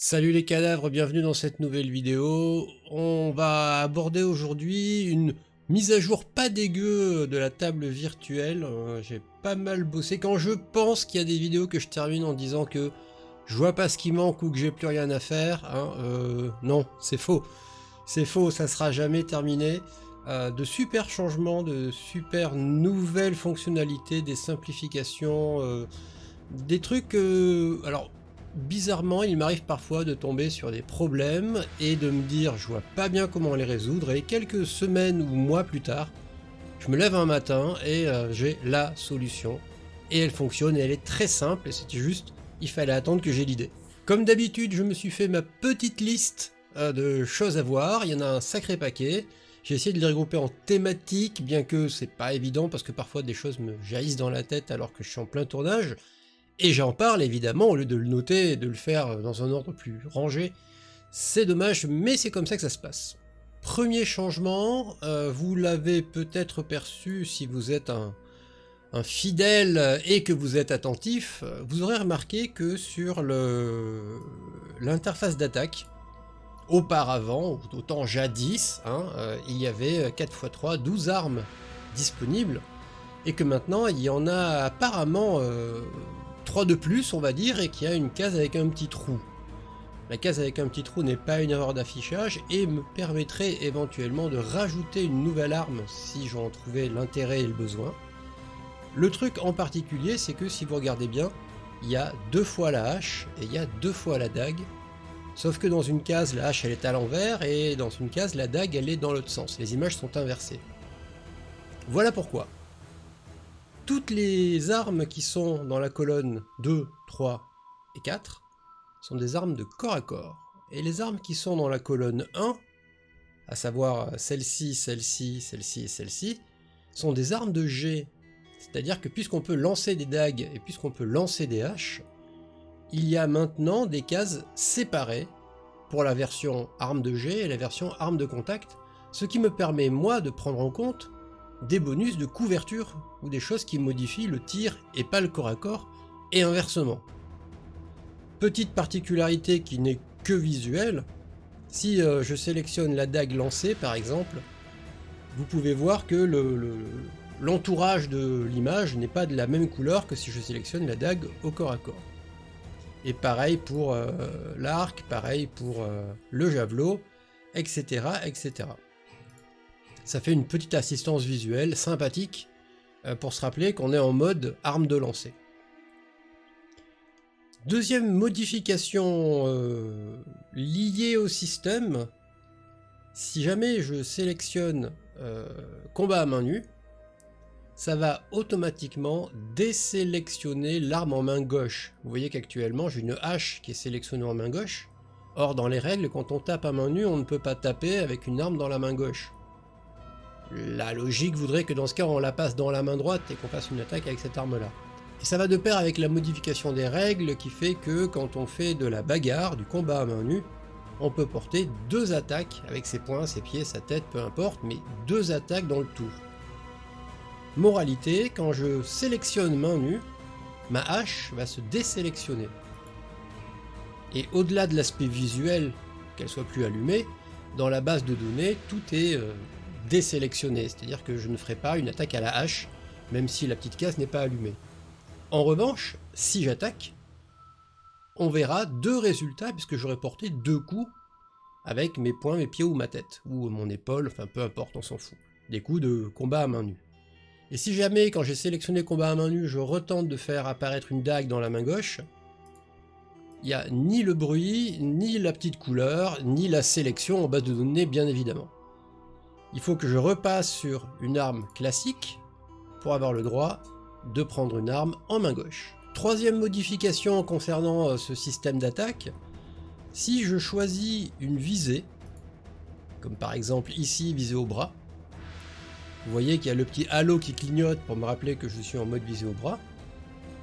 Salut les cadavres, bienvenue dans cette nouvelle vidéo. On va aborder aujourd'hui une mise à jour pas dégueu de la table virtuelle. J'ai pas mal bossé. Quand je pense qu'il y a des vidéos que je termine en disant que je vois pas ce qui manque ou que j'ai plus rien à faire, non, c'est faux. C'est faux, ça sera jamais terminé. De super changements, de super nouvelles fonctionnalités, des simplifications, des trucs... alors, bizarrement, il m'arrive parfois de tomber sur des problèmes et de me dire je vois pas bien comment les résoudre, et quelques semaines ou mois plus tard, je me lève un matin et j'ai la solution. Et elle fonctionne et elle est très simple, et c'était juste, il fallait attendre que j'ai l'idée. Comme d'habitude, je me suis fait ma petite liste de choses à voir, il y en a un sacré paquet. J'ai essayé de les regrouper en thématiques, bien que c'est pas évident parce que parfois des choses me jaillissent dans la tête alors que je suis en plein tournage. Et j'en parle évidemment au lieu de le noter et de le faire dans un ordre plus rangé. C'est dommage, mais c'est comme ça que ça se passe. Premier changement, vous l'avez peut-être perçu si vous êtes un fidèle et que vous êtes attentif, vous aurez remarqué que sur l'interface d'attaque, auparavant, autant jadis, il y avait 4x3, 12 armes disponibles, et que maintenant il y en a apparemment 3 de plus, on va dire, et qu'il y a une case avec un petit trou. La case avec un petit trou n'est pas une erreur d'affichage et me permettrait éventuellement de rajouter une nouvelle arme si j'en trouvais l'intérêt et le besoin. Le truc en particulier, c'est que si vous regardez bien, il y a 2 fois la hache et il y a 2 fois la dague. Sauf que dans une case, la hache elle est à l'envers, et dans une case, la dague elle est dans l'autre sens. Les images sont inversées. Voilà pourquoi. Toutes les armes qui sont dans la colonne 2, 3 et 4 sont des armes de corps à corps. Et les armes qui sont dans la colonne 1, à savoir celle-ci, celle-ci, celle-ci et celle-ci, sont des armes de jet. C'est-à-dire que puisqu'on peut lancer des dagues et puisqu'on peut lancer des haches, il y a maintenant des cases séparées pour la version arme de jet et la version arme de contact, ce qui me permet moi de prendre en compte des bonus de couverture ou des choses qui modifient le tir et pas le corps à corps, et inversement. Petite particularité qui n'est que visuelle, si je sélectionne la dague lancée par exemple, vous pouvez voir que l'entourage de l'image n'est pas de la même couleur que si je sélectionne la dague au corps à corps. Et pareil pour l'arc, pareil pour le javelot, etc., etc. Ça fait une petite assistance visuelle sympathique pour se rappeler qu'on est en mode arme de lancer. Deuxième modification liée au système, si jamais je sélectionne combat à main nue, ça va automatiquement désélectionner l'arme en main gauche. Vous voyez qu'actuellement j'ai une hache qui est sélectionnée en main gauche. Or dans les règles, quand on tape à main nue, on ne peut pas taper avec une arme dans la main gauche. La logique voudrait que dans ce cas on la passe dans la main droite et qu'on fasse une attaque avec cette arme là. Et ça va de pair avec la modification des règles qui fait que quand on fait de la bagarre, du combat à main nue, on peut porter 2 attaques avec ses poings, ses pieds, sa tête, peu importe, mais 2 attaques dans le tour. Moralité, quand je sélectionne main nue, ma hache va se désélectionner. Et au-delà de l'aspect visuel, qu'elle soit plus allumée, dans la base de données, tout est désélectionné, c'est-à-dire que je ne ferai pas une attaque à la hache, même si la petite case n'est pas allumée. En revanche, si j'attaque, on verra 2 résultats puisque j'aurai porté 2 coups avec mes poings, mes pieds ou ma tête, ou mon épaule, enfin peu importe, on s'en fout. Des coups de combat à main nue. Et si jamais, quand j'ai sélectionné combat à main nue, je retente de faire apparaître une dague dans la main gauche, il n'y a ni le bruit, ni la petite couleur, ni la sélection en base de données, bien évidemment. Il faut que je repasse sur une arme classique pour avoir le droit de prendre une arme en main gauche. Troisième modification concernant ce système d'attaque, si je choisis une visée, comme par exemple ici visée au bras, vous voyez qu'il y a le petit halo qui clignote pour me rappeler que je suis en mode visée au bras,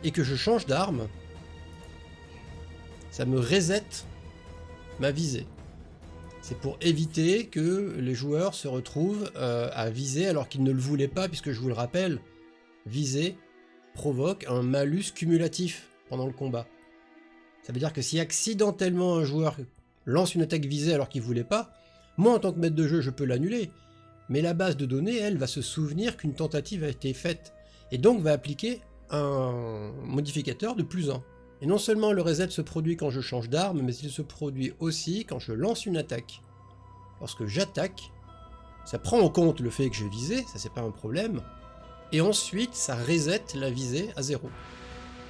et que je change d'arme, ça me reset ma visée. C'est pour éviter que les joueurs se retrouvent à viser alors qu'ils ne le voulaient pas, puisque je vous le rappelle, viser provoque un malus cumulatif pendant le combat. Ça veut dire que si accidentellement un joueur lance une attaque visée alors qu'il ne voulait pas, moi en tant que maître de jeu je peux l'annuler, mais la base de données, elle, va se souvenir qu'une tentative a été faite, et donc va appliquer un modificateur de +1. Et non seulement le reset se produit quand je change d'arme, mais il se produit aussi quand je lance une attaque. Lorsque j'attaque, ça prend en compte le fait que j'ai visé, ça c'est pas un problème, et ensuite ça reset la visée à 0.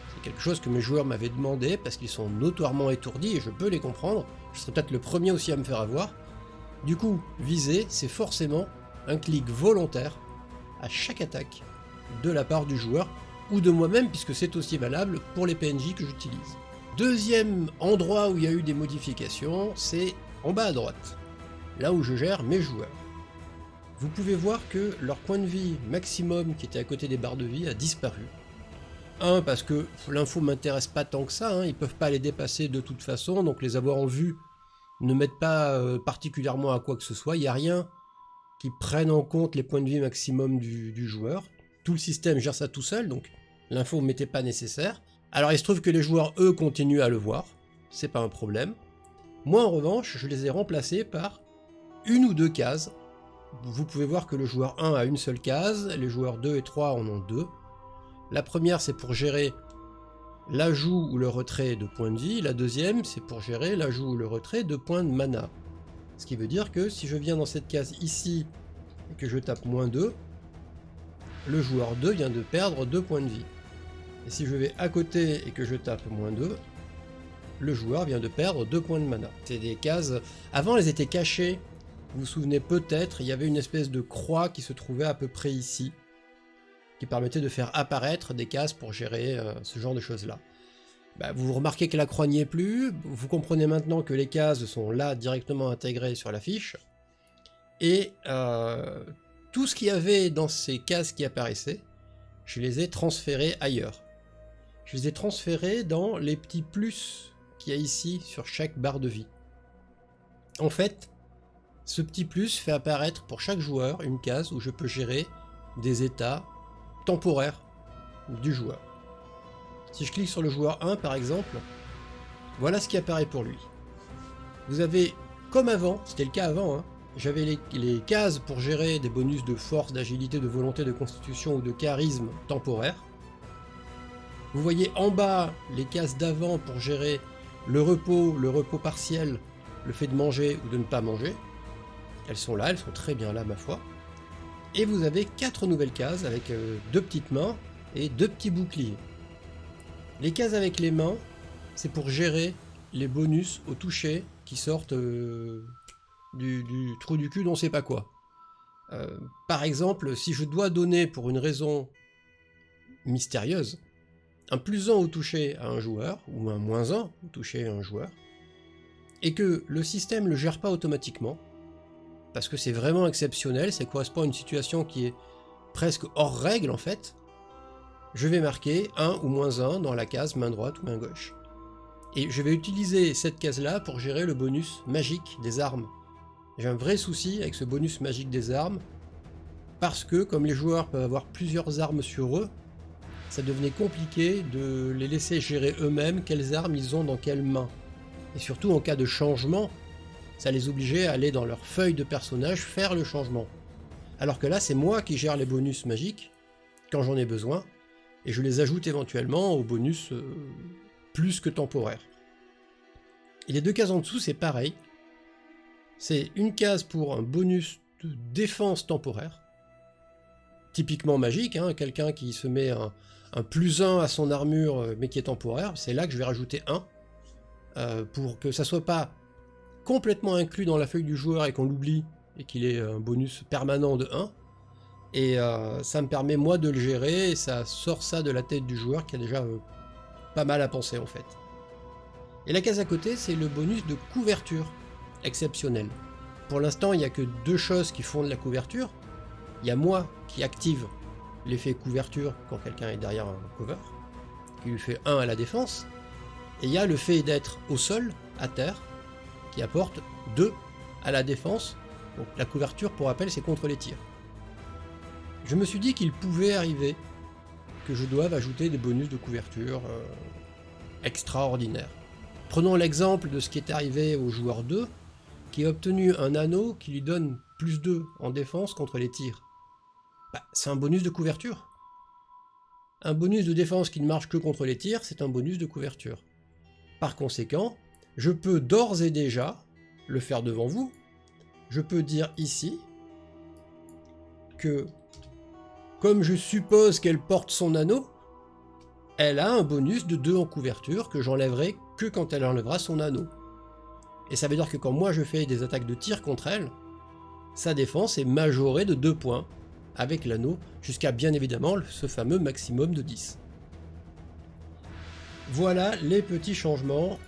C'est quelque chose que mes joueurs m'avaient demandé parce qu'ils sont notoirement étourdis et je peux les comprendre, je serais peut-être le premier aussi à me faire avoir. Du coup, viser, c'est forcément un clic volontaire à chaque attaque de la part du joueur ou de moi-même puisque c'est aussi valable pour les PNJ que j'utilise. Deuxième endroit où il y a eu des modifications, c'est en bas à droite, là où je gère mes joueurs. Vous pouvez voir que leur point de vie maximum qui était à côté des barres de vie a disparu. Un, parce que l'info m'intéresse pas tant que ça, hein, ils peuvent pas les dépasser de toute façon, donc les avoir en vue ne m'aide pas particulièrement à quoi que ce soit, il n'y a rien qui prenne en compte les points de vie maximum du joueur. Tout le système gère ça tout seul, donc l'info ne m'était pas nécessaire. Alors il se trouve que les joueurs, eux, continuent à le voir, c'est pas un problème. Moi en revanche, je les ai remplacés par une ou deux cases. Vous pouvez voir que le joueur 1 a une seule case, les joueurs 2 et 3 en ont deux. La première c'est pour gérer l'ajout ou le retrait de points de vie, la deuxième c'est pour gérer l'ajout ou le retrait de points de mana. Ce qui veut dire que si je viens dans cette case ici et que je tape -2, le joueur 2 vient de perdre 2 points de vie. Et si je vais à côté et que je tape -2, le joueur vient de perdre 2 points de mana. C'est des cases, avant elles étaient cachées, vous vous souvenez peut-être, il y avait une espèce de croix qui se trouvait à peu près ici, qui permettait de faire apparaître des cases pour gérer ce genre de choses-là. Bah, vous remarquez que la croix n'y est plus, vous comprenez maintenant que les cases sont là directement intégrées sur la fiche, et tout ce qu'il y avait dans ces cases qui apparaissaient, je les ai transférées ailleurs. Je les ai transférées dans les petits plus qu'il y a ici sur chaque barre de vie. En fait, ce petit plus fait apparaître pour chaque joueur une case où je peux gérer des états temporaires du joueur. Si je clique sur le joueur 1 par exemple, voilà ce qui apparaît pour lui. Vous avez, comme avant, c'était le cas avant, hein, j'avais les cases pour gérer des bonus de force, d'agilité, de volonté, de constitution ou de charisme temporaire. Vous voyez en bas les cases d'avant pour gérer le repos partiel, le fait de manger ou de ne pas manger. Elles sont là, elles sont très bien là ma foi. Et vous avez 4 nouvelles cases avec 2 petites mains et 2 petits boucliers. Les cases avec les mains, c'est pour gérer les bonus au toucher qui sortent du trou du cul d'on sait pas quoi. Par exemple, si je dois donner pour une raison mystérieuse un +1 au toucher à un joueur, ou un -1 au toucher à un joueur, et que le système ne le gère pas automatiquement, parce que c'est vraiment exceptionnel, ça correspond à une situation qui est presque hors règle en fait, je vais marquer 1 ou -1 dans la case main droite ou main gauche. Et je vais utiliser cette case-là pour gérer le bonus magique des armes. J'ai un vrai souci avec ce bonus magique des armes, parce que comme les joueurs peuvent avoir plusieurs armes sur eux, ça devenait compliqué de les laisser gérer eux-mêmes quelles armes ils ont dans quelles mains. Et surtout en cas de changement, ça les obligeait à aller dans leur feuille de personnage faire le changement. Alors que là, c'est moi qui gère les bonus magiques, quand j'en ai besoin, et je les ajoute éventuellement aux bonus plus que temporaires. Et les 2 cases en dessous, c'est pareil. C'est une case pour un bonus de défense temporaire, typiquement magique, hein, quelqu'un qui se met un +1 à son armure mais qui est temporaire, c'est là que je vais rajouter 1, pour que ça soit pas complètement inclus dans la feuille du joueur et qu'on l'oublie, et qu'il ait un bonus permanent de 1, et ça me permet moi de le gérer, et ça sort ça de la tête du joueur qui a déjà pas mal à penser en fait. Et la case à côté, c'est le bonus de couverture exceptionnel. Pour l'instant, il n'y a que 2 choses qui font de la couverture. Il y a moi qui active l'effet couverture quand quelqu'un est derrière un cover, qui lui fait 1 à la défense, et il y a le fait d'être au sol, à terre, qui apporte 2 à la défense. Donc la couverture, pour rappel, c'est contre les tirs. Je me suis dit qu'il pouvait arriver que je doive ajouter des bonus de couverture extraordinaires. Prenons l'exemple de ce qui est arrivé au joueur 2, qui a obtenu un anneau qui lui donne plus 2 en défense contre les tirs. Bah, c'est un bonus de couverture. Un bonus de défense qui ne marche que contre les tirs, c'est un bonus de couverture. Par conséquent, je peux d'ores et déjà le faire devant vous. Je peux dire ici que, comme je suppose qu'elle porte son anneau, elle a un bonus de 2 en couverture que j'enlèverai que quand elle enlèvera son anneau. Et ça veut dire que quand moi je fais des attaques de tir contre elle, sa défense est majorée de 2 points avec l'anneau, jusqu'à bien évidemment ce fameux maximum de 10. Voilà les petits changements.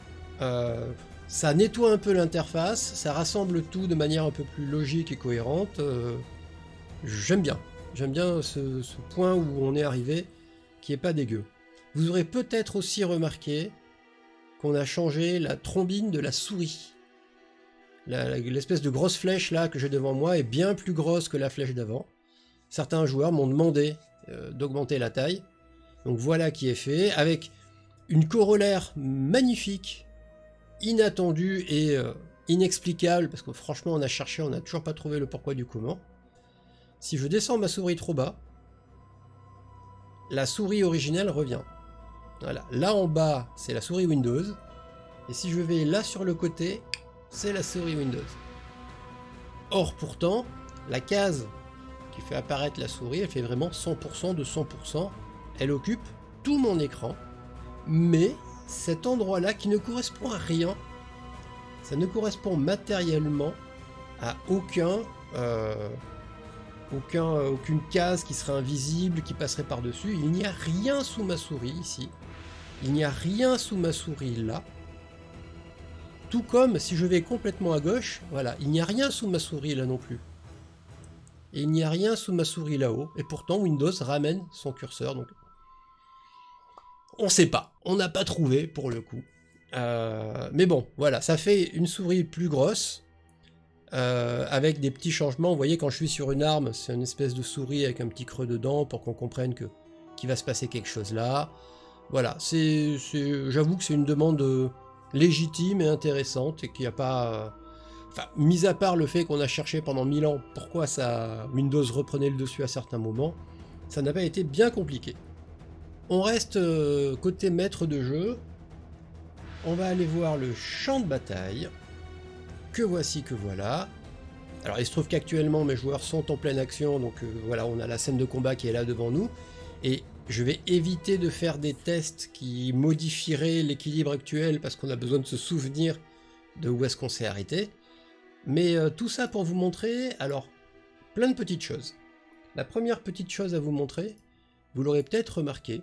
Ça nettoie un peu l'interface, ça rassemble tout de manière un peu plus logique et cohérente. J'aime bien ce point où on est arrivé, qui est pas dégueu. Vous aurez peut-être aussi remarqué qu'on a changé la trombine de la souris. L'espèce de grosse flèche là que j'ai devant moi est bien plus grosse que la flèche d'avant. Certains joueurs m'ont demandé d'augmenter la taille. Donc voilà qui est fait, avec une corollaire magnifique, inattendue et inexplicable, parce que franchement on a cherché, on n'a toujours pas trouvé le pourquoi du comment. Si je descends ma souris trop bas, la souris originelle revient. Voilà, là en bas c'est la souris Windows, et si je vais là sur le côté, c'est la souris Windows. Or pourtant, la case qui fait apparaître la souris, elle fait vraiment 100% de 100%, elle occupe tout mon écran, mais cet endroit-là qui ne correspond à rien, ça ne correspond matériellement à aucune case qui serait invisible, qui passerait par-dessus. Il n'y a rien sous ma souris ici. Il n'y a rien sous ma souris là. Tout comme si je vais complètement à gauche, voilà, il n'y a rien sous ma souris là non plus. Et il n'y a rien sous ma souris là-haut. Et pourtant Windows ramène son curseur. Donc on sait pas. On n'a pas trouvé pour le coup. Mais bon, voilà, ça fait une souris plus grosse. Avec des petits changements. Vous voyez, quand je suis sur une arme, c'est une espèce de souris avec un petit creux dedans pour qu'on comprenne qu'il va se passer quelque chose là. Voilà, j'avoue que c'est une demande légitime et intéressante et qu'il n'y a pas... Enfin, mis à part le fait qu'on a cherché pendant 1000 ans pourquoi Windows reprenait le dessus à certains moments, ça n'a pas été bien compliqué. On reste côté maître de jeu. On va aller voir le champ de bataille. Que voici, que voilà. Alors il se trouve qu'actuellement mes joueurs sont en pleine action, donc voilà, on a la scène de combat qui est là devant nous, et je vais éviter de faire des tests qui modifieraient l'équilibre actuel parce qu'on a besoin de se souvenir de où est-ce qu'on s'est arrêté. Mais tout ça pour vous montrer, alors, plein de petites choses. La première petite chose à vous montrer, vous l'aurez peut-être remarqué,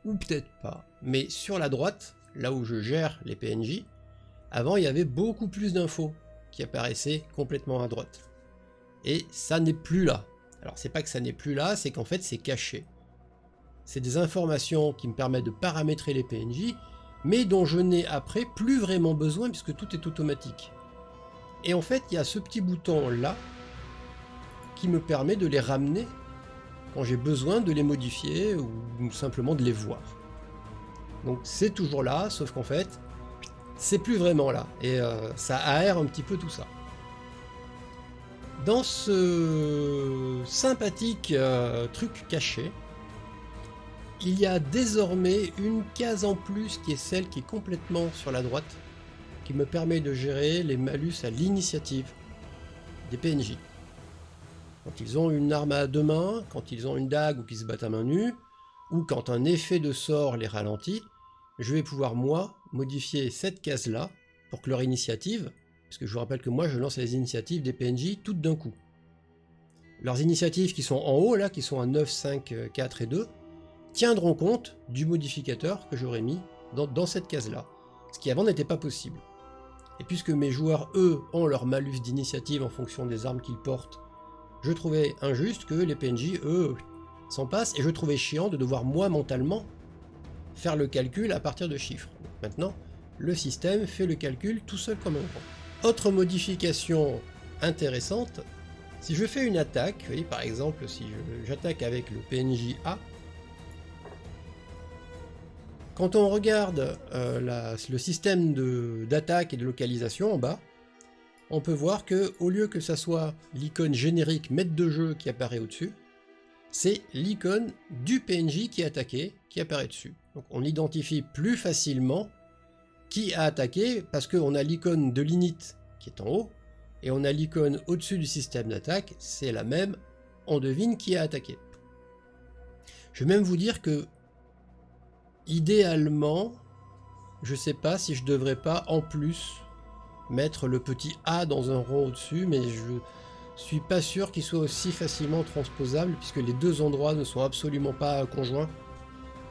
ou peut-être pas, mais sur la droite, là où je gère les PNJ, avant il y avait beaucoup plus d'infos qui apparaissaient complètement à droite. Et ça n'est plus là. Alors c'est pas que ça n'est plus là, c'est qu'en fait c'est caché. C'est des informations qui me permettent de paramétrer les PNJ, mais dont je n'ai après plus vraiment besoin puisque tout est automatique. Et en fait il y a ce petit bouton là qui me permet de les ramener quand j'ai besoin de les modifier ou simplement de les voir. Donc c'est toujours là, sauf qu'en fait c'est plus vraiment là, et ça aère un petit peu tout ça. Dans ce sympathique truc caché, il y a désormais une case en plus qui est celle qui est complètement sur la droite, qui me permet de gérer les malus à l'initiative des PNJ. Quand ils ont une arme à deux mains, quand ils ont une dague ou qu'ils se battent à main nue, ou quand un effet de sort les ralentit, je vais pouvoir moi modifier cette case-là pour que leur initiative, parce que je vous rappelle que moi je lance les initiatives des PNJ toutes d'un coup. Leurs initiatives qui sont en haut, là, qui sont à 9, 5, 4 et 2, tiendront compte du modificateur que j'aurais mis dans cette case-là, ce qui avant n'était pas possible. Et puisque mes joueurs, eux, ont leur malus d'initiative en fonction des armes qu'ils portent, je trouvais injuste que les PNJ, eux, s'en passent, et je trouvais chiant de devoir, moi, mentalement, faire le calcul à partir de chiffres. Donc maintenant, le système fait le calcul tout seul comme un grand. Autre modification intéressante, si je fais une attaque, vous voyez, par exemple, si j'attaque avec le PNJ A, Quand on regarde le système d'attaque et de localisation en bas, on peut voir que au lieu que ça soit l'icône générique maître de jeu qui apparaît au-dessus, c'est l'icône du PNJ qui est attaqué qui apparaît dessus. Donc on identifie plus facilement qui a attaqué parce qu'on a l'icône de l'init qui est en haut et on a l'icône au-dessus du système d'attaque, c'est la même, on devine qui a attaqué. Je vais même vous dire que idéalement, je sais pas si je devrais pas en plus mettre le petit A dans un rond au-dessus, mais je suis pas sûr qu'il soit aussi facilement transposable puisque les deux endroits ne sont absolument pas conjoints.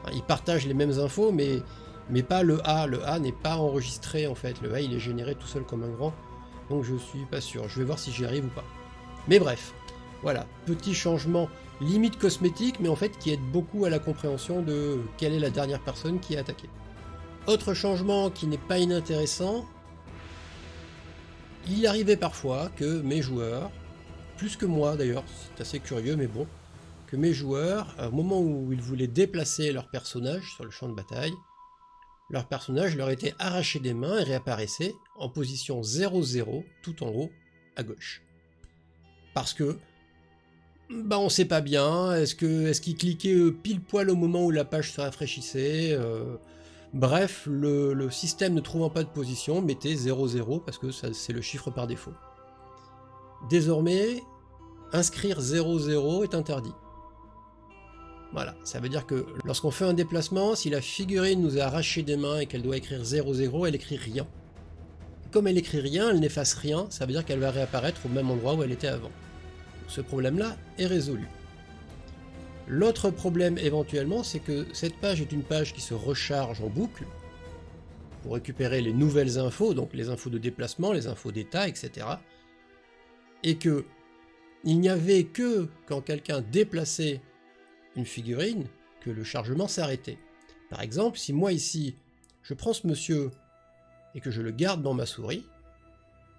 Enfin, ils partagent les mêmes infos, mais pas le A. Le A n'est pas enregistré en fait. Le A il est généré tout seul comme un grand. Donc je suis pas sûr. Je vais voir si j'y arrive ou pas. Mais bref, voilà, petit changement limite cosmétique, mais en fait qui aide beaucoup à la compréhension de quelle est la dernière personne qui a attaqué. Autre changement qui n'est pas inintéressant, il arrivait parfois que mes joueurs, plus que moi d'ailleurs, c'est assez curieux mais bon, que mes joueurs, au moment où ils voulaient déplacer leur personnage sur le champ de bataille, leur personnage leur était arraché des mains et réapparaissait en position 0-0 tout en haut à gauche. Parce que bah on sait pas bien, est-ce qu'il cliquait pile poil au moment où la page se rafraîchissait, bref, le système ne trouvant pas de position mettait 0-0 parce que c'est le chiffre par défaut. Désormais, inscrire 0-0 est interdit. Voilà, ça veut dire que lorsqu'on fait un déplacement, si la figurine nous a arraché des mains et qu'elle doit écrire 0-0, elle écrit rien. Comme elle écrit rien, elle n'efface rien, ça veut dire qu'elle va réapparaître au même endroit où elle était avant. Ce problème-là est résolu. L'autre problème éventuellement, c'est que cette page est une page qui se recharge en boucle pour récupérer les nouvelles infos, donc les infos de déplacement, les infos d'état, etc. Et que il n'y avait que quand quelqu'un déplaçait une figurine que le chargement s'arrêtait. Par exemple, si moi ici, je prends ce monsieur et que je le garde dans ma souris,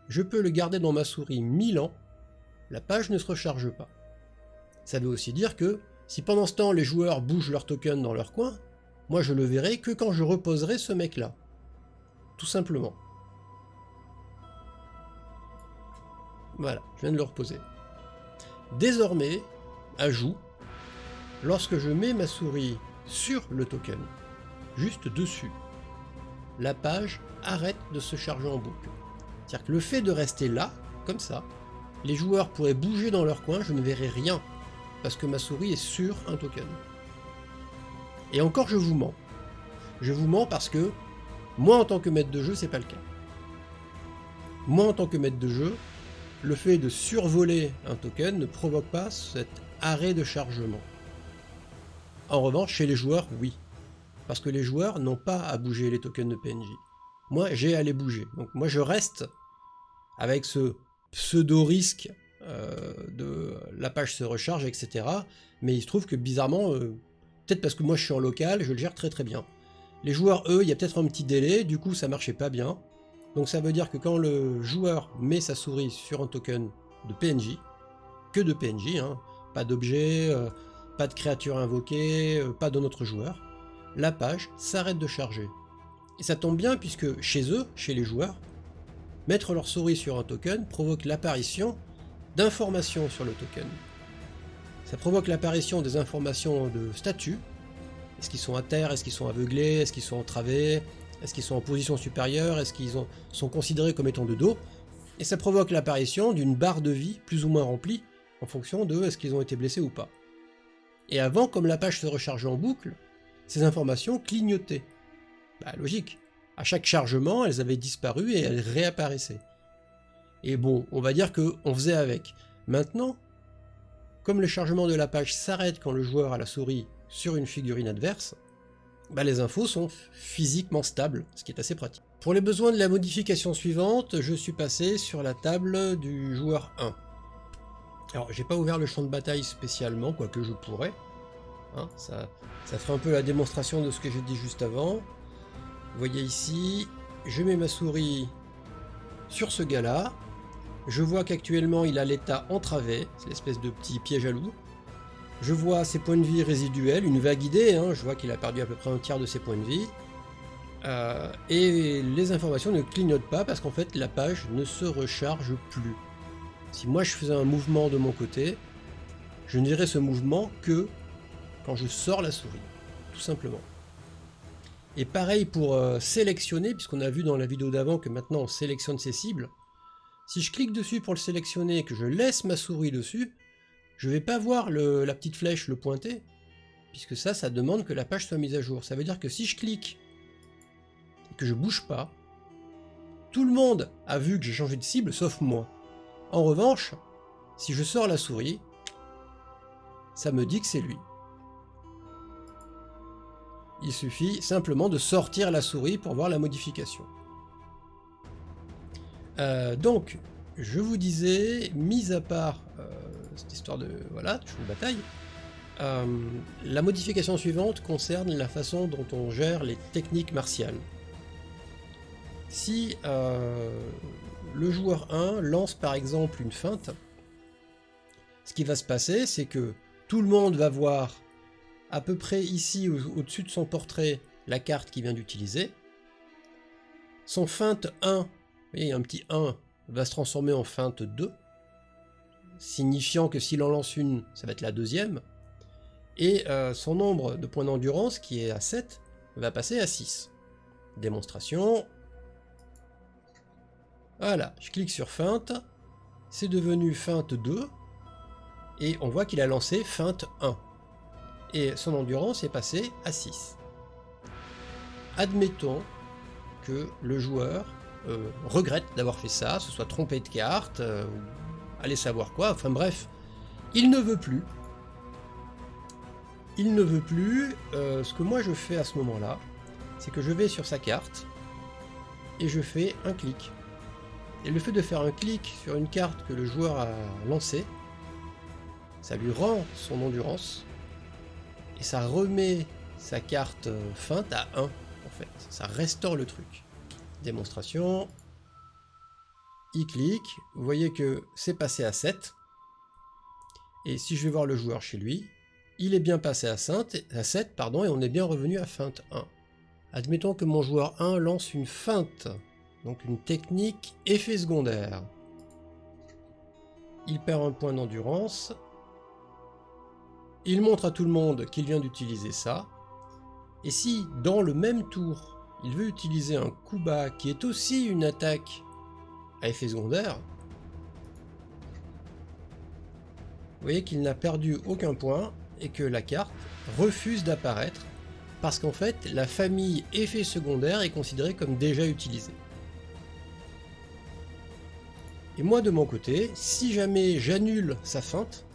je peux le garder dans ma souris 1000 ans, la page ne se recharge pas. Ça veut aussi dire que si pendant ce temps les joueurs bougent leur token dans leur coin, moi je le verrai que quand je reposerai ce mec-là. Tout simplement. Voilà, je viens de le reposer. Désormais, ajout, lorsque je mets ma souris sur le token, juste dessus, la page arrête de se charger en boucle. C'est-à-dire que le fait de rester là, comme ça, les joueurs pourraient bouger dans leur coin, je ne verrai rien, parce que ma souris est sur un token. Et encore je vous mens. Je vous mens parce que, moi en tant que maître de jeu, c'est pas le cas. Moi en tant que maître de jeu, le fait de survoler un token ne provoque pas cet arrêt de chargement. En revanche, chez les joueurs, oui. Parce que les joueurs n'ont pas à bouger les tokens de PNJ. Moi, j'ai à les bouger. Donc moi, je reste avec ce pseudo-risque de la page se recharge, etc. Mais il se trouve que bizarrement, peut-être parce que moi je suis en local, je le gère très très bien. Les joueurs, eux, il y a peut-être un petit délai, du coup ça marchait pas bien. Donc ça veut dire que quand le joueur met sa souris sur un token de PNJ, que de PNJ, hein, pas d'objet, pas de créature invoquée, pas d'un autre joueur, la page s'arrête de charger. Et ça tombe bien puisque chez eux, chez les joueurs, mettre leur souris sur un token provoque l'apparition d'informations sur le token. Ça provoque l'apparition des informations de statut. Est-ce qu'ils sont à terre? Est-ce qu'ils sont aveuglés? Est-ce qu'ils sont entravés? Est-ce qu'ils sont en position supérieure? Est-ce qu'ils sont considérés comme étant de dos? Et ça provoque l'apparition d'une barre de vie plus ou moins remplie en fonction de est-ce qu'ils ont été blessés ou pas. Et avant, comme la page se rechargeait en boucle, ces informations clignotaient. Bah logique. À chaque chargement, elles avaient disparu et elles réapparaissaient. Et bon, on va dire qu'on faisait avec. Maintenant, comme le chargement de la page s'arrête quand le joueur a la souris sur une figurine adverse, bah les infos sont physiquement stables, ce qui est assez pratique. Pour les besoins de la modification suivante, je suis passé sur la table du joueur 1. Alors, j'ai pas ouvert le champ de bataille spécialement, quoique je pourrais. Hein, ça ferait un peu la démonstration de ce que j'ai dit juste avant. Vous voyez ici, je mets ma souris sur ce gars-là. Je vois qu'actuellement il a l'état entravé, c'est l'espèce de petit piège à loup. Je vois ses points de vie résiduels, une vague idée, hein, je vois qu'il a perdu à peu près un tiers de ses points de vie. Et les informations ne clignotent pas parce qu'en fait la page ne se recharge plus. Si moi je faisais un mouvement de mon côté, je ne verrais ce mouvement que quand je sors la souris, tout simplement. Et pareil pour sélectionner, puisqu'on a vu dans la vidéo d'avant que maintenant on sélectionne ses cibles. Si je clique dessus pour le sélectionner et que je laisse ma souris dessus, je ne vais pas voir la petite flèche, le pointer, puisque ça demande que la page soit mise à jour. Ça veut dire que si je clique et que je bouge pas, tout le monde a vu que j'ai changé de cible, sauf moi. En revanche, si je sors la souris, ça me dit que c'est lui. Il suffit simplement de sortir la souris pour voir la modification. Donc, je vous disais, mis à part cette histoire de champ de bataille, la modification suivante concerne la façon dont on gère les techniques martiales. Si le joueur 1 lance par exemple une feinte, ce qui va se passer, c'est que tout le monde va voir à peu près ici au-dessus de son portrait la carte qu'il vient d'utiliser. Son feinte 1, vous voyez, un petit 1 va se transformer en feinte 2, signifiant que s'il en lance une, ça va être la deuxième. Et son nombre de points d'endurance, qui est à 7, va passer à 6. Démonstration. Voilà, je clique sur feinte, c'est devenu feinte 2, et on voit qu'il a lancé feinte 1. Et son endurance est passée à 6. Admettons que le joueur regrette d'avoir fait ça, se soit trompé de carte, allez savoir quoi, enfin bref, il ne veut plus. Il ne veut plus, ce que moi je fais à ce moment-là, c'est que je vais sur sa carte, et je fais un clic. Et le fait de faire un clic sur une carte que le joueur a lancée, ça lui rend son endurance, et ça remet sa carte feinte à 1, en fait. Ça restaure le truc. Démonstration. Il clique, vous voyez que c'est passé à 7. Et si je vais voir le joueur chez lui, il est bien passé à 7, et on est bien revenu à feinte 1. Admettons que mon joueur 1 lance une feinte, donc une technique effet secondaire. Il perd un point d'endurance. Il montre à tout le monde qu'il vient d'utiliser ça. Et si, dans le même tour, il veut utiliser un coup bas qui est aussi une attaque à effet secondaire, vous voyez qu'il n'a perdu aucun point et que la carte refuse d'apparaître parce qu'en fait la famille effet secondaire est considérée comme déjà utilisée. Et moi de mon côté, si jamais j'annule sa feinte,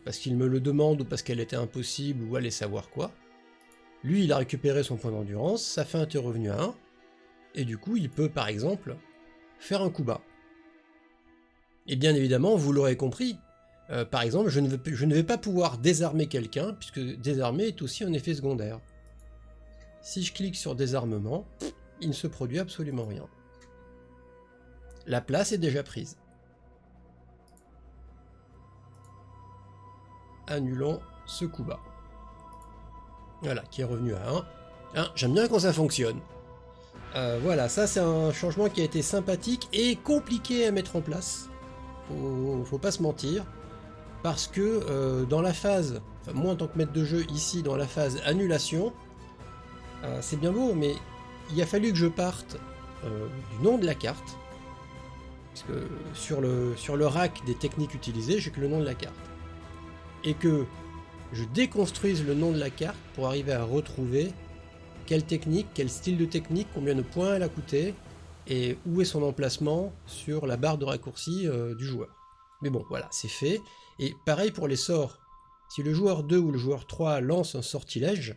parce qu'il me le demande ou parce qu'elle était impossible ou allez savoir quoi, lui il a récupéré son point d'endurance, sa feinte est revenue à 1, et du coup il peut par exemple faire un coup bas. Et bien évidemment, vous l'aurez compris, par exemple je ne vais pas pouvoir désarmer quelqu'un, puisque désarmer est aussi un effet secondaire. Si je clique sur désarmement, il ne se produit absolument rien. La place est déjà prise. Annulons ce coup bas. Voilà, qui est revenu à 1. Hein, j'aime bien quand ça fonctionne. Voilà, ça c'est un changement qui a été sympathique et compliqué à mettre en place. Faut pas se mentir. Parce que dans la phase, enfin moi en tant que maître de jeu ici, dans la phase annulation, c'est bien beau, mais il a fallu que je parte du nom de la carte. Parce que sur le rack des techniques utilisées, j'ai que le nom de la carte. Et que je déconstruise le nom de la carte pour arriver à retrouver quelle technique, quel style de technique, combien de points elle a coûté, et où est son emplacement sur la barre de raccourci du joueur. Mais bon, voilà, c'est fait. Et pareil pour les sorts. Si le joueur 2 ou le joueur 3 lance un sortilège,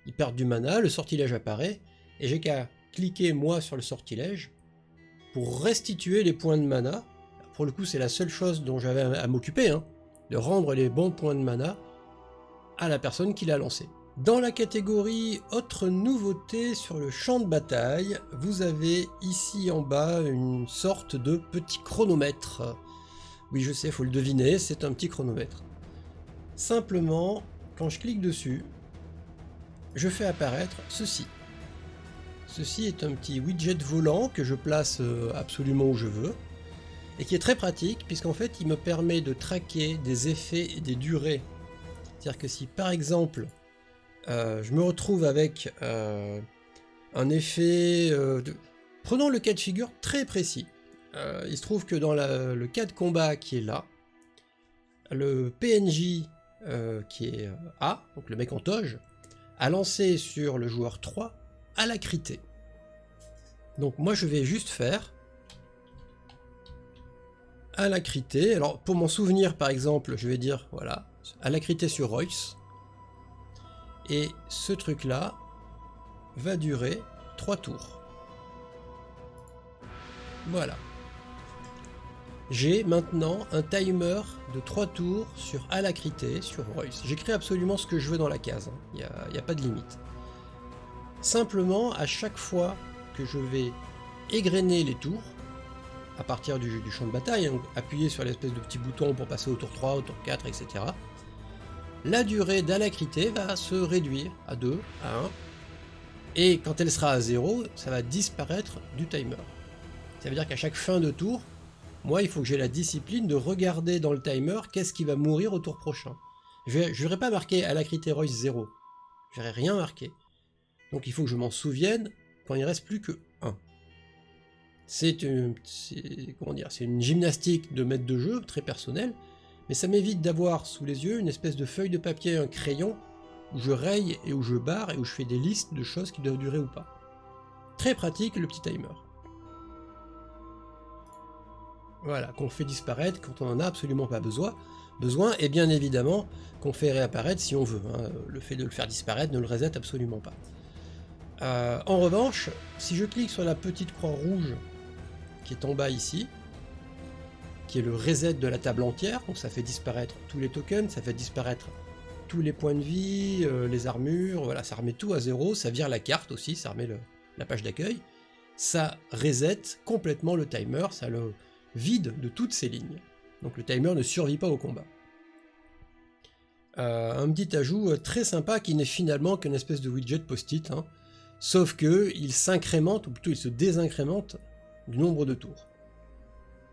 ils perdent du mana, le sortilège apparaît, et j'ai qu'à cliquer moi sur le sortilège pour restituer les points de mana. Pour le coup, c'est la seule chose dont j'avais à m'occuper, hein, de rendre les bons points de mana à la personne qui l'a lancé. Dans la catégorie autre nouveauté sur le champ de bataille, vous avez ici en bas une sorte de petit chronomètre. Oui, je sais, faut le deviner, c'est un petit chronomètre. Simplement, quand je clique dessus, je fais apparaître ceci. Ceci est un petit widget volant que je place absolument où je veux et qui est très pratique puisqu'en fait il me permet de traquer des effets et des durées. C'est-à-dire que si par exemple je me retrouve avec un effet Prenons le cas de figure très précis. Il se trouve que dans le cas de combat qui est là, le PNJ qui est A, donc le mec en toge, a lancé sur le joueur 3 alacrité. Donc moi je vais juste faire alacrité. Alors pour m'en souvenir par exemple, je vais dire voilà, alacrité sur Royce. Et ce truc là va durer 3 tours. Voilà. J'ai maintenant un timer de 3 tours sur alacrité sur Royce. J'écris absolument ce que je veux dans la case, il n'y a pas de limite. Simplement, à chaque fois que je vais égrener les tours, à partir du champ de bataille, donc appuyer sur l'espèce de petit bouton pour passer au tour 3, au tour 4, etc., la durée d'alacrité va se réduire à 2, à 1, et quand elle sera à 0, ça va disparaître du timer. Ça veut dire qu'à chaque fin de tour, moi il faut que j'ai la discipline de regarder dans le timer qu'est-ce qui va mourir au tour prochain. Je n'aurai pas marqué alacrité Royce 0, je n'aurai rien marqué. Donc il faut que je m'en souvienne quand il reste plus que 1. C'est une gymnastique de maître de jeu, très personnelle, mais ça m'évite d'avoir sous les yeux une espèce de feuille de papier, un crayon, où je raye et où je barre et où je fais des listes de choses qui doivent durer ou pas. Très pratique le petit timer. Voilà, qu'on fait disparaître quand on n'en a absolument pas besoin, et bien évidemment qu'on fait réapparaître si on veut. Hein. Le fait de le faire disparaître ne le reset absolument pas. En revanche, si je clique sur la petite croix rouge qui est en bas ici, qui est le reset de la table entière, donc ça fait disparaître tous les tokens, ça fait disparaître tous les points de vie, les armures, voilà, ça remet tout à 0, ça vire la carte aussi, ça remet la page d'accueil, ça reset complètement le timer, ça le vide de toutes ses lignes. Donc le timer ne survit pas au combat. Un petit ajout très sympa qui n'est finalement qu'une espèce de widget post-it, hein, sauf que il s'incrémente, ou plutôt il se désincrémente du nombre de tours.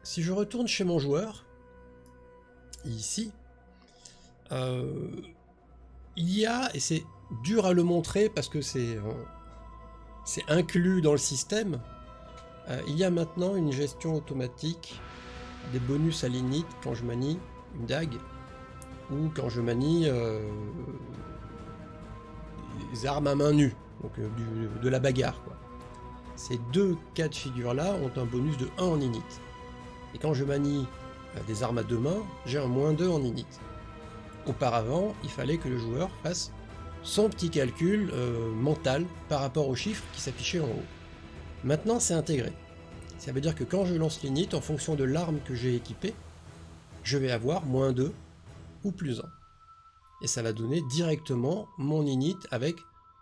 Si je retourne chez mon joueur, ici, il y a, et c'est dur à le montrer parce que c'est inclus dans le système, il y a maintenant une gestion automatique des bonus à l'init quand je manie une dague ou quand je manie des armes à main nue, donc de la bagarre, quoi. Ces deux cas de figure là ont un bonus de 1 en init. Et quand je manie des armes à deux mains, j'ai un -2 en init. Auparavant, il fallait que le joueur fasse son petit calcul mental par rapport aux chiffres qui s'affichaient en haut. Maintenant, c'est intégré. Ça veut dire que quand je lance l'init, en fonction de l'arme que j'ai équipée, je vais avoir -2 ou +1. Et ça va donner directement mon init avec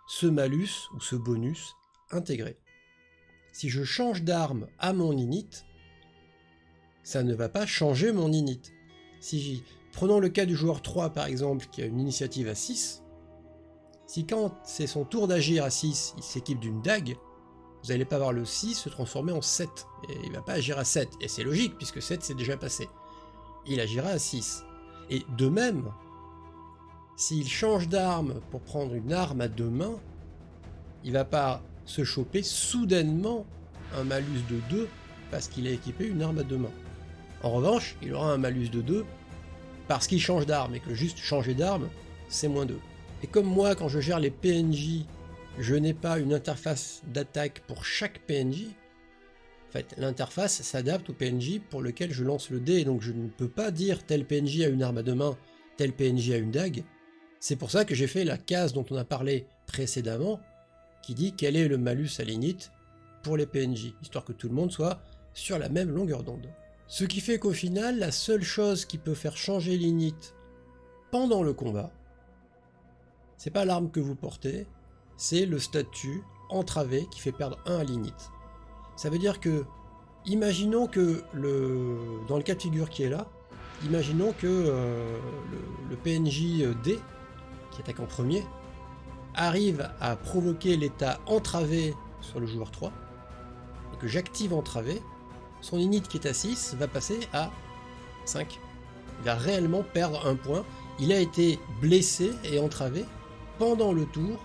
ce malus ou ce bonus intégré. Si je change d'arme à mon init, ça ne va pas changer mon init. Prenons le cas du joueur 3 par exemple, qui a une initiative à 6, si quand c'est son tour d'agir à 6, il s'équipe d'une dague, vous n'allez pas voir le 6 se transformer en 7, et il ne va pas agir à 7, et c'est logique puisque 7 c'est déjà passé. Il agira à 6. Et de même, s'il change d'arme pour prendre une arme à deux mains, il ne va pas se choper soudainement un malus de 2 parce qu'il a équipé une arme à deux mains. En revanche, il aura un malus de 2 parce qu'il change d'arme, et que juste changer d'arme, c'est -2. Et comme moi, quand je gère les PNJ, je n'ai pas une interface d'attaque pour chaque PNJ, en fait, l'interface s'adapte au PNJ pour lequel je lance le dé, et donc je ne peux pas dire tel PNJ a une arme à deux mains, tel PNJ a une dague. C'est pour ça que j'ai fait la case dont on a parlé précédemment, qui dit quel est le malus à l'init pour les PNJ, histoire que tout le monde soit sur la même longueur d'onde. Ce qui fait qu'au final, la seule chose qui peut faire changer l'init pendant le combat, c'est pas l'arme que vous portez, c'est le statut entravé qui fait perdre 1 à l'init. Ça veut dire que, imaginons que dans le cas de figure qui est là, imaginons que le PNJ D, qui attaque en premier, arrive à provoquer l'état entravé sur le joueur 3, et que j'active entravé, son init qui est à 6 va passer à 5. Il va réellement perdre un point. Il a été blessé et entravé pendant le tour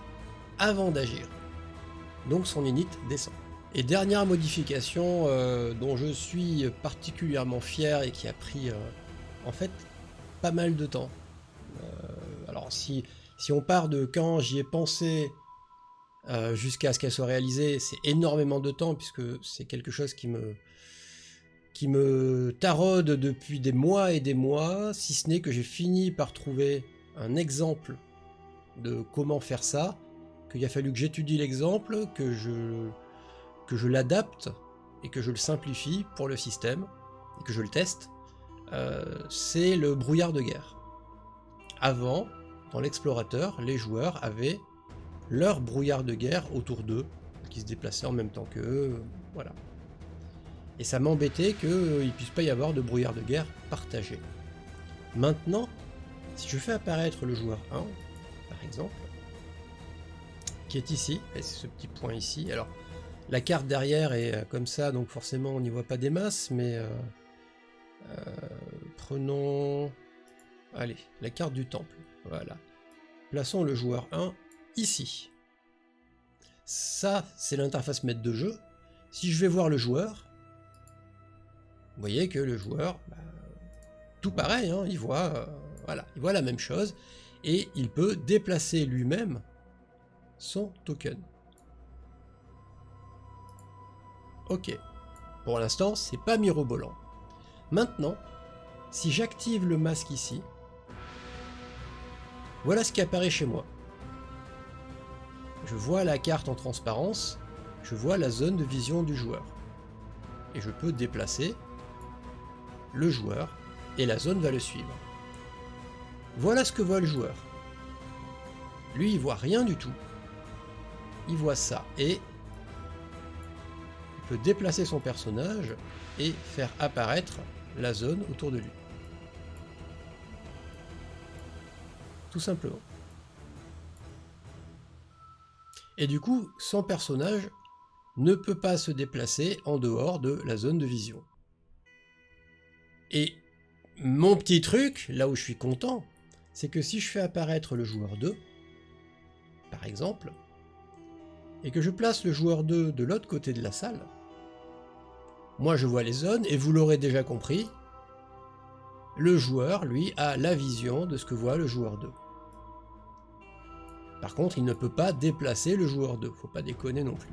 avant d'agir. Donc son init descend. Et dernière modification dont je suis particulièrement fier et qui a pris en fait pas mal de temps. Alors si on part de quand j'y ai pensé jusqu'à ce qu'elle soit réalisée, c'est énormément de temps puisque c'est quelque chose qui me taraude depuis des mois et des mois, si ce n'est que j'ai fini par trouver un exemple de comment faire ça, qu'il a fallu que j'étudie l'exemple, que je l'adapte et que je le simplifie pour le système et que je le teste. C'est le brouillard de guerre. Avant, dans l'explorateur, les joueurs avaient leur brouillard de guerre autour d'eux, qui se déplaçaient en même temps qu'eux, voilà. Et ça m'embêtait qu'il ne puisse pas y avoir de brouillard de guerre partagé. Maintenant, si je fais apparaître le joueur 1, par exemple, qui est ici, et c'est ce petit point ici, alors la carte derrière est comme ça, donc forcément on n'y voit pas des masses, mais prenons, allez, la carte du temple, voilà. Plaçons le joueur 1 ici. Ça, c'est l'interface maître de jeu. Si je vais voir le joueur, vous voyez que le joueur, tout pareil, hein, il voit, voilà, il voit la même chose, et il peut déplacer lui-même son token. Ok, pour l'instant, c'est pas mirobolant. Maintenant, si j'active le masque ici, voilà ce qui apparaît chez moi. Je vois la carte en transparence, je vois la zone de vision du joueur. Et je peux déplacer le joueur, et la zone va le suivre. Voilà ce que voit le joueur. Lui, il voit rien du tout. Il voit ça, et il peut déplacer son personnage et faire apparaître la zone autour de lui. Tout simplement. Et du coup, son personnage ne peut pas se déplacer en dehors de la zone de vision. Et mon petit truc, là où je suis content, c'est que si je fais apparaître le joueur 2, par exemple, et que je place le joueur 2 de l'autre côté de la salle, moi je vois les zones, et vous l'aurez déjà compris, le joueur, lui, a la vision de ce que voit le joueur 2. Par contre, il ne peut pas déplacer le joueur 2, faut pas déconner non plus.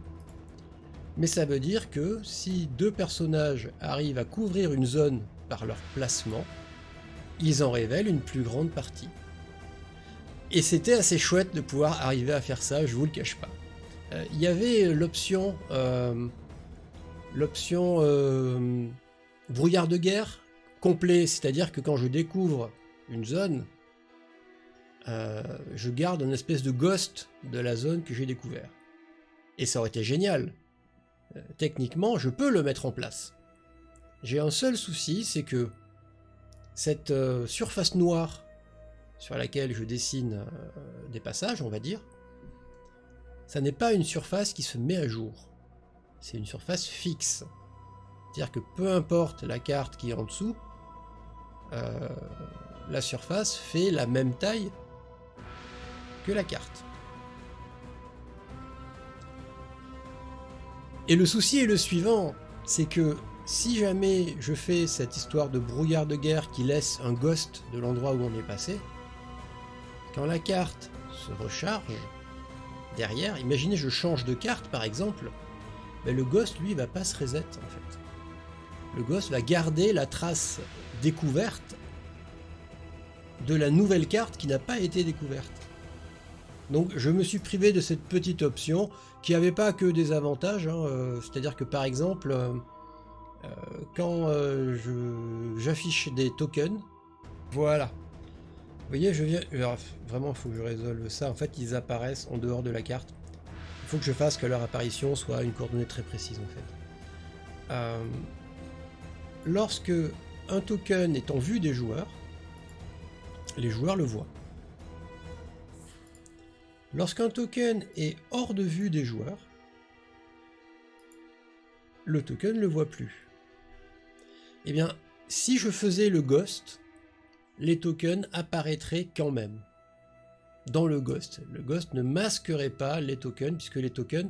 Mais ça veut dire que si deux personnages arrivent à couvrir une zone par leur placement, ils en révèlent une plus grande partie. Et c'était assez chouette de pouvoir arriver à faire ça, je vous le cache pas. Il y avait l'option brouillard de guerre complet, c'est-à-dire que quand je découvre une zone, je garde une espèce de ghost de la zone que j'ai découvert. Et ça aurait été génial. Techniquement, je peux le mettre en place. J'ai un seul souci, c'est que cette surface noire sur laquelle je dessine des passages, on va dire, ça n'est pas une surface qui se met à jour. C'est une surface fixe. C'est-à-dire que peu importe la carte qui est en dessous, la surface fait la même taille que la carte. Et le souci est le suivant, c'est que si jamais je fais cette histoire de brouillard de guerre qui laisse un ghost de l'endroit où on est passé, quand la carte se recharge, derrière, imaginez je change de carte par exemple, ben le ghost lui va pas se reset en fait. Le ghost va garder la trace découverte de la nouvelle carte qui n'a pas été découverte. Donc je me suis privé de cette petite option qui n'avait pas que des avantages, hein, c'est-à-dire que par exemple, quand j'affiche des tokens, voilà. Vous voyez, je viens. Alors, vraiment, il faut que je résolve ça. En fait, ils apparaissent en dehors de la carte. Il faut que je fasse que leur apparition soit une coordonnée très précise en fait. Lorsque un token est en vue des joueurs, les joueurs le voient. Lorsqu'un token est hors de vue des joueurs, le token ne le voit plus. Eh bien, si je faisais le ghost, les tokens apparaîtraient quand même dans le ghost. Le ghost ne masquerait pas les tokens, puisque les tokens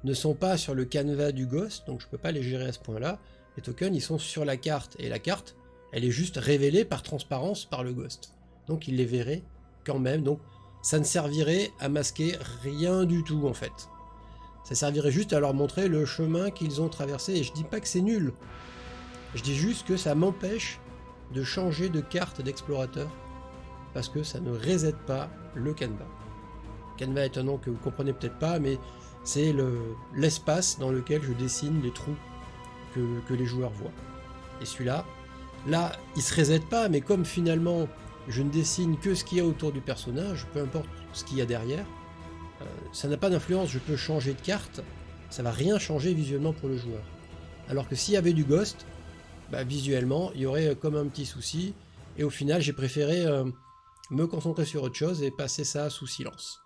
ne sont pas sur le canevas du ghost, donc je ne peux pas les gérer à ce point-là. Les tokens, ils sont sur la carte, et la carte, elle est juste révélée par transparence par le ghost. Donc il les verrait quand même, donc ça ne servirait à masquer rien du tout en fait. Ça servirait juste à leur montrer le chemin qu'ils ont traversé, et je dis pas que c'est nul. Je dis juste que ça m'empêche de changer de carte d'explorateur, parce que ça ne reset pas le canevas. Canevas est un nom que vous comprenez peut-être pas, mais c'est l'espace dans lequel je dessine les trous que les joueurs voient. Et celui-là, là, il se reset pas, mais comme finalement je ne dessine que ce qu'il y a autour du personnage, peu importe ce qu'il y a derrière, ça n'a pas d'influence, je peux changer de carte, ça va rien changer visuellement pour le joueur. Alors que s'il y avait du ghost, bah, visuellement, il y aurait comme un petit souci, et au final j'ai préféré me concentrer sur autre chose et passer ça sous silence.